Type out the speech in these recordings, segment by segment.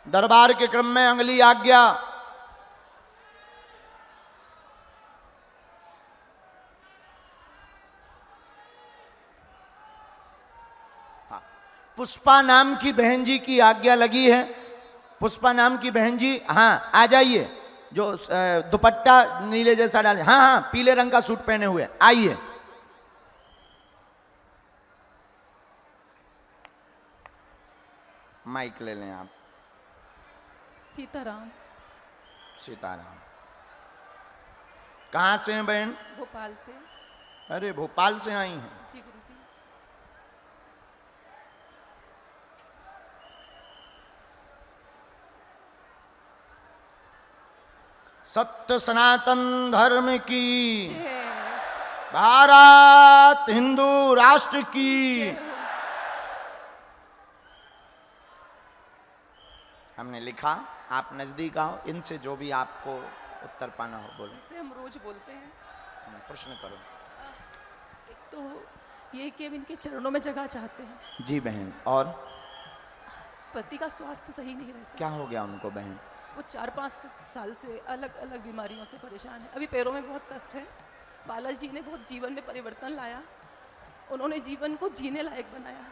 दरबार के क्रम में अगली आज्ञा। पुष्पा नाम की बहन जी की आज्ञा लगी है। पुष्पा नाम की बहन जी, हाँ आ जाइए, जो दुपट्टा नीले जैसा डाले, हाँ हाँ पीले रंग का सूट पहने हुए, आइए। माइक ले लें आप। सीताराम। सीताराम। कहाँ से हैं बहन? भोपाल से। अरे भोपाल से आई हैं। जी गुरुजी। सत्य सनातन धर्म की, जय। भारत हिंदू राष्ट्र की। हमने लिखा, आप नजदीक आओ, इनसे जो भी आपको उत्तर पाना हो बोलो। इसे हम रोज बोलते हैं। प्रश्न करो। एक तो ये कि हम इनके चरणों में जगह चाहते हैं। जी बहन। और पति का स्वास्थ्य सही नहीं रहता। क्या हो गया उनको बहन? वो 4-5 साल से अलग अलग बीमारियों से परेशान है। अभी पैरों में बहुत कष्ट है। बालाजी ने बहुत जीवन में परिवर्तन लाया, उन्होंने जीवन को जीने लायक बनाया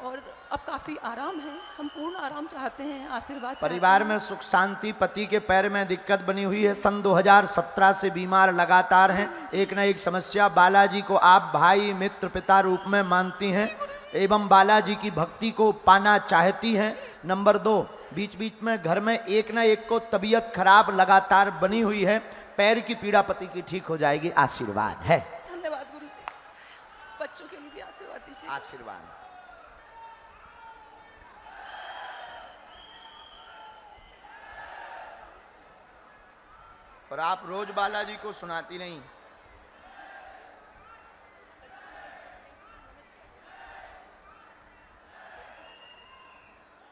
और अब काफ़ी आराम है। हम पूर्ण आराम चाहते हैं, आशीर्वाद परिवार में सुख शांति, पति के पैर में दिक्कत बनी हुई है, सन 2017 से बीमार लगातार हैं, एक न एक समस्या। बालाजी को आप भाई मित्र पिता रूप में मानती हैं एवं बालाजी की भक्ति को पाना चाहती हैं। नंबर 2, बीच बीच में घर में एक न एक को तबीयत खराब लगातार बनी हुई है, पैर की पीड़ा पति की ठीक हो जाएगी, आशीर्वाद है। धन्यवाद गुरुजी। बच्चों के लिए भी आशीर्वाद दीजिए। आशीर्वाद। और आप रोज बालाजी को सुनाती नहीं।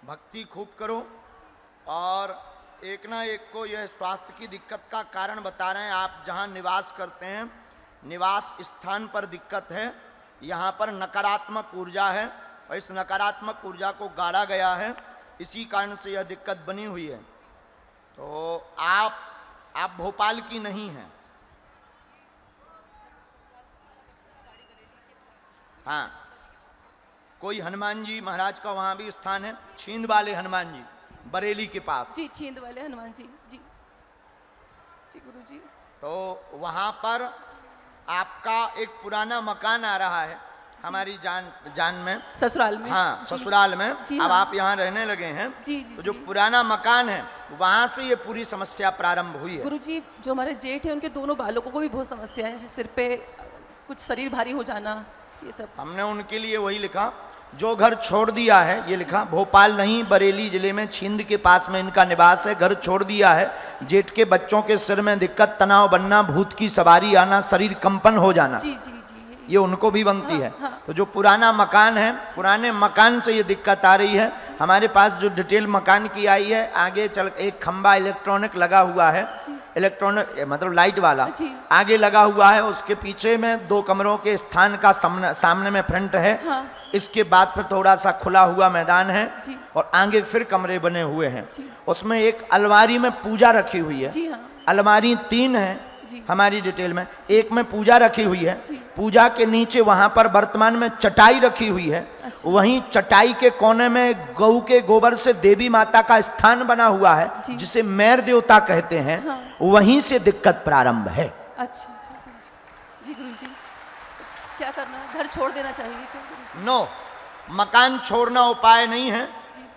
भक्ति खूब करो और एक ना एक को यह स्वास्थ्य की दिक्कत का कारण बता रहे हैं। आप जहां निवास करते हैं, निवास स्थान पर दिक्कत है, यहाँ पर नकारात्मक ऊर्जा है और इस नकारात्मक ऊर्जा को गाड़ा गया है, इसी कारण से यह दिक्कत बनी हुई है। तो आप भोपाल की नहीं हैं। हाँ, कोई हनुमान जी महाराज का वहाँ भी स्थान है, छींद वाले हनुमान जी, बरेली के पास। जी, छींद वाले हनुमान जी। जी जी गुरुजी। तो वहाँ पर आपका एक पुराना मकान आ रहा है हमारी जान में, ससुराल में। हाँ ससुराल में। जी अब हाँ। आप यहाँ रहने लगे हैं। जी जी। तो जो जी। पुराना मकान है वहाँ से ये पूरी समस्या प्रारंभ हुई है। गुरुजी, जो हमारे जेठ है उनके दोनों बालकों को भी बहुत समस्या है, सिर पे कुछ शरीर भारी हो जाना, ये सब। हमने उनके लिए वही लिखा, जो घर छोड़ दिया है, ये लिखा, भोपाल नहीं बरेली जिले में छींद के पास में इनका निवास है, घर छोड़ दिया है, जेठ के बच्चों के सिर में दिक्कत, तनाव बनना, भूत की सवारी आना, शरीर कंपन हो जाना। जी जी जी। ये उनको भी बनती है। हाँ। तो जो पुराना मकान है, पुराने मकान से ये दिक्कत आ रही है। हमारे पास जो डिटेल मकान की आई है, आगे चल एक खंबा इलेक्ट्रॉनिक लगा हुआ है, इलेक्ट्रॉनिक मतलब लाइट वाला आगे लगा हुआ है, उसके पीछे में 2 कमरों के स्थान का सामने में फ्रंट है। हाँ। इसके बाद फिर थोड़ा सा खुला हुआ मैदान है जी। और आगे फिर कमरे बने हुए हैं। उसमें एक अलमारी में पूजा रखी हुई है। जी हाँ। अलमारी 3 है जी। हमारी डिटेल में, एक में पूजा रखी हुई है, पूजा के नीचे वहां पर वर्तमान में चटाई रखी हुई है। अच्छा। वहीं चटाई के कोने में गऊ के गोबर से देवी माता का स्थान बना हुआ है, जिसे मैर देवता कहते हैं। हाँ। वहीं से दिक्कत प्रारंभ है। अच्छा अच्छा जी गुरुजी। क्या करना है, घर छोड़ देना चाहिए क्या गुरुजी? नो, मकान छोड़ना उपाय नहीं है।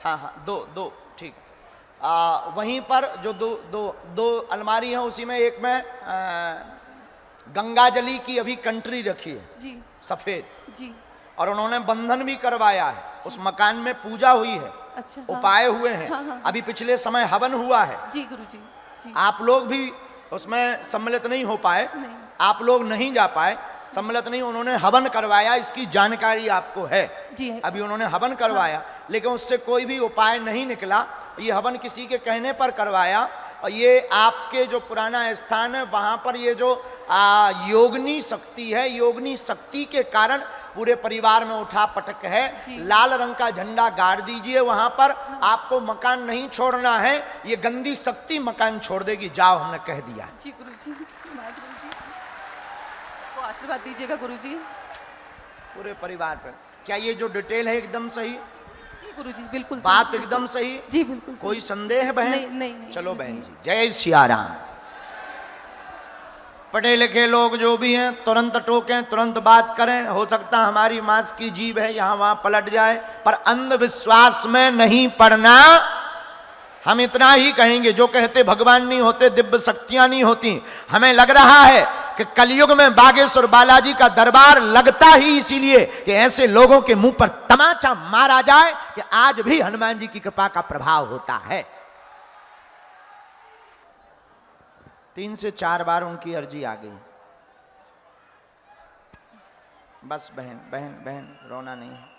हाँ हाँ, दो ठीक। वहीं पर जो दो अलमारी हैं, उसी में एक में गंगा जली की अभी कंट्री रखी है जी। सफेद जी। और उन्होंने बंधन भी करवाया है। उस मकान में पूजा हुई है। अच्छा। उपाय हुए हैं। हाँ, हाँ। अभी पिछले समय हवन हुआ है। जी गुरुजी। जी। आप लोग भी उसमें सम्मिलित नहीं हो पाए, नहीं। आप लोग नहीं जा पाए, सम्मिलित नहीं, उन्होंने हवन करवाया, इसकी जानकारी आपको है। जी है। अभी उन्होंने हवन करवाया, लेकिन उससे कोई भी उपाय नहीं निकला। ये हवन किसी के कहने पर करवाया और ये आपके जो पुराना स्थान है वहाँ पर ये जो योगनी शक्ति है, योगनी शक्ति के कारण पूरे परिवार में उठा पटक है। जी। लाल रंग का झंडा गाड़ दीजिए वहां पर। आपको मकान नहीं छोड़ना है, ये गंदी शक्ति मकान छोड़ देगी। जाओ, हमने कह दिया। जी गुरुजी, गुरुजी को आशीर्वाद दीजिएगा गुरुजी। पूरे परिवार पर। क्या ये जो डिटेल है एकदम सही? जी गुरुजी, बिल्कुल बात सही। एकदम सही? जी बिल्कुल सही। कोई संदेह है बहन? नहीं चलो गुरुजी। बहन जी, जय सिया राम। पढ़े लिखे लोग जो भी हैं तुरंत टोकें, तुरंत बात करें। हो सकता हमारी मांस की जीभ है, यहां वहां पलट जाए, पर अंधविश्वास में नहीं पड़ना। हम इतना ही कहेंगे, जो कहते भगवान नहीं होते, दिव्य शक्तियां नहीं होती। हमें लग रहा है कि कलयुग में बागेश्वर बालाजी का दरबार लगता ही इसीलिए कि ऐसे लोगों के मुंह पर तमाचा मारा जाए कि आज भी हनुमान जी की कृपा का प्रभाव होता है। 3 से 4 बार उनकी अर्जी आ गई। बस बहन बहन बहन, रोना नहीं है।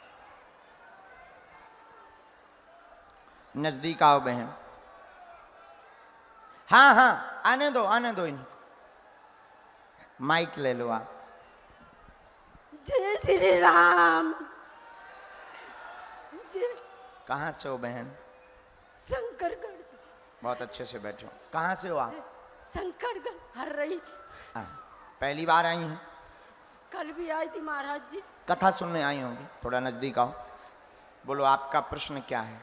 नजदीक आओ बहन। हाँ हाँ, आने दो इन्हें। माइक ले लो आप। जय श्री राम। कहाँ से हो बहन? शंकरगढ़ से। बहुत अच्छे से बैठो। कहाँ से हो आप? शंकरगढ़ हर रही। पहली बार आई हैं? कल भी आई थी महाराज जी। कथा सुनने आई होंगी। थोड़ा नजदीक आओ। बोलो, आपका प्रश्न क्या है?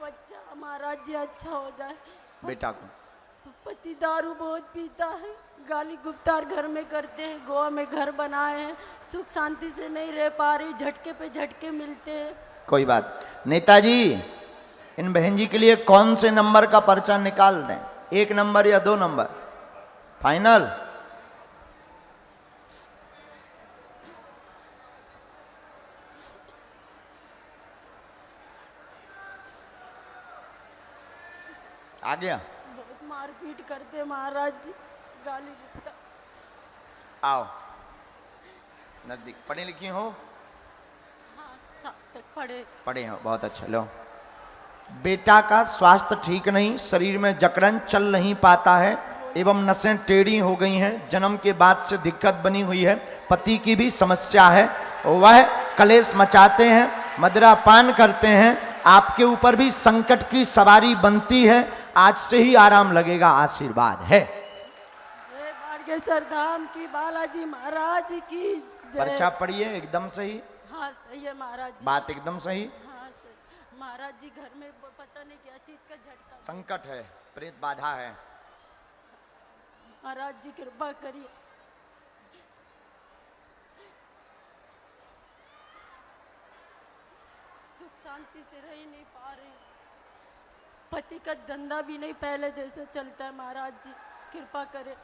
बच्चा महाराज जी अच्छा हो जाए। बेटा को पति दारू बहुत पीता है, गाली गुप्तार घर में करते हैं, गोवा में घर बनाए हैं, सुख शांति से नहीं रह पा रही, झटके पे झटके मिलते हैं। कोई बात। नेताजी, इन बहन जी के लिए कौन से नंबर का पर्चा निकाल दें? 1 नंबर या 2 नंबर? फाइनल? आ गया। बहुत मारपीट करते हैं महाराज जी, गाली गुप्ता। आओ नजदीक। पढ़ी लिखी हो? हाँ, 7 तक पढ़े हो, बहुत अच्छा। लो, बेटा का स्वास्थ्य ठीक नहीं, शरीर में जकड़न, चल नहीं पाता है एवं नसें टेढ़ी हो गई हैं, जन्म के बाद से दिक्कत बनी हुई है, पति की भी समस्या है, वह कलेश मचाते हैं, मदिरा पान करते हैं, आपके ऊपर भी संकट की सवारी बनती है, आज से ही आराम लगेगा, आशीर्वाद है। जय बागेश्वर धाम की, बालाजी महाराज की जय। पर्चा पढ़िए, एकदम सही। हाँ सही है महाराज जी। बात एकदम सही। हाँ सही। महाराज जी घर में पता नहीं क्या चीज का झटका। संकट है, प्रेत बाधा है। महाराज जी कृपा करिए। सुख शांति से रह ही नहीं पा रहे, पति का धंधा भी नहीं पहले जैसे चलता है। महाराज जी कृपा करें।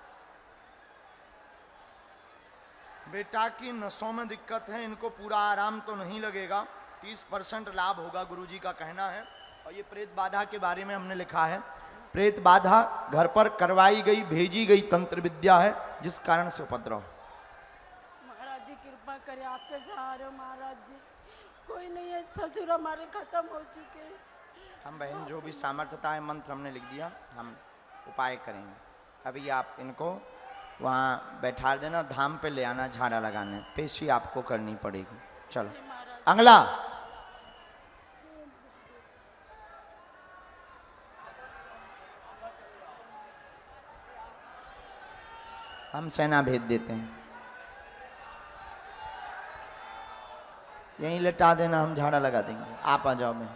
बेटा की नसों में दिक्कत है, इनको पूरा आराम तो नहीं लगेगा, 30% लाभ होगा, गुरुजी का कहना है। और ये प्रेत बाधा के बारे में हमने लिखा है, प्रेत बाधा घर पर करवाई गई, भेजी गई तंत्र विद्या है, जिस कारण से उपद्रव। महाराज जी कृपा करें, आपके सहारे हो महाराज जी, कोई नहीं है, ससुर हमारे खत्म हो चुके हैं। हम बहन जो भी सामर्थ्यता है, मंत्र हमने लिख दिया, हम उपाय करेंगे। अभी आप इनको वहाँ बैठा देना, धाम पे ले आना, झाड़ा लगाने, पेशी आपको करनी पड़ेगी। चलो अगला। हम सेना भेज देते हैं, यहीं लेटा देना, हम झाड़ा लगा देंगे। आप आ जाओ। मैं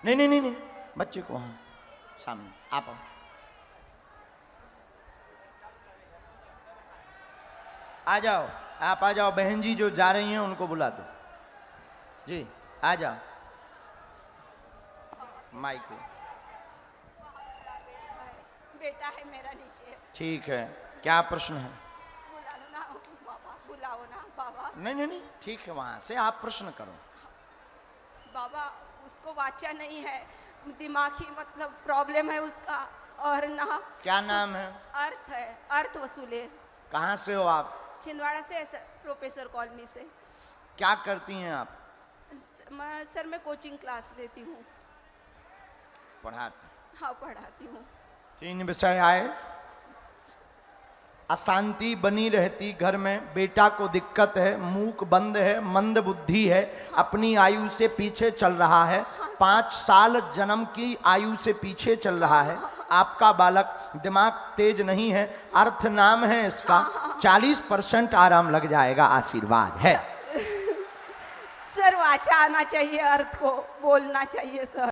नहीं नहीं नहीं नहीं, बच्चे को वहाँ सामने आप आओ। आ जाओ, आप आ जाओ। बहन जी जो जा रही हैं उनको बुला दो। जी आ जाओ। माइक बेटा है मेरा नीचे। ठीक है, क्या प्रश्न है? बुलाओ ना बाबा, बुलाओ ना बाबा। नहीं नहीं नहीं, ठीक है, वहां से आप प्रश्न करो। बाबा उसको वाचा नहीं है, दिमागी मतलब प्रॉब्लम है उसका, और ना क्या नाम है? अर्थ है, अर्थ वसूले। कहाँ से हो आप? छिंदवाड़ा से प्रोफेसर कॉलोनी से। क्या करती हैं आप? सर मैं कोचिंग क्लास लेती हूँ। पढ़ाते? हाँ पढ़ाती हूँ। 3 विषय आए, अशांति बनी रहती घर में, बेटा को दिक्कत है, मूक बंद है, मंद बुद्धि है, अपनी आयु से पीछे चल रहा है, 5 साल जन्म की आयु से पीछे चल रहा है आपका बालक, दिमाग तेज नहीं है, अर्थ नाम है इसका, 40% आराम लग जाएगा, आशीर्वाद है। सर वाचा आना चाहिए, अर्थ को बोलना चाहिए सर।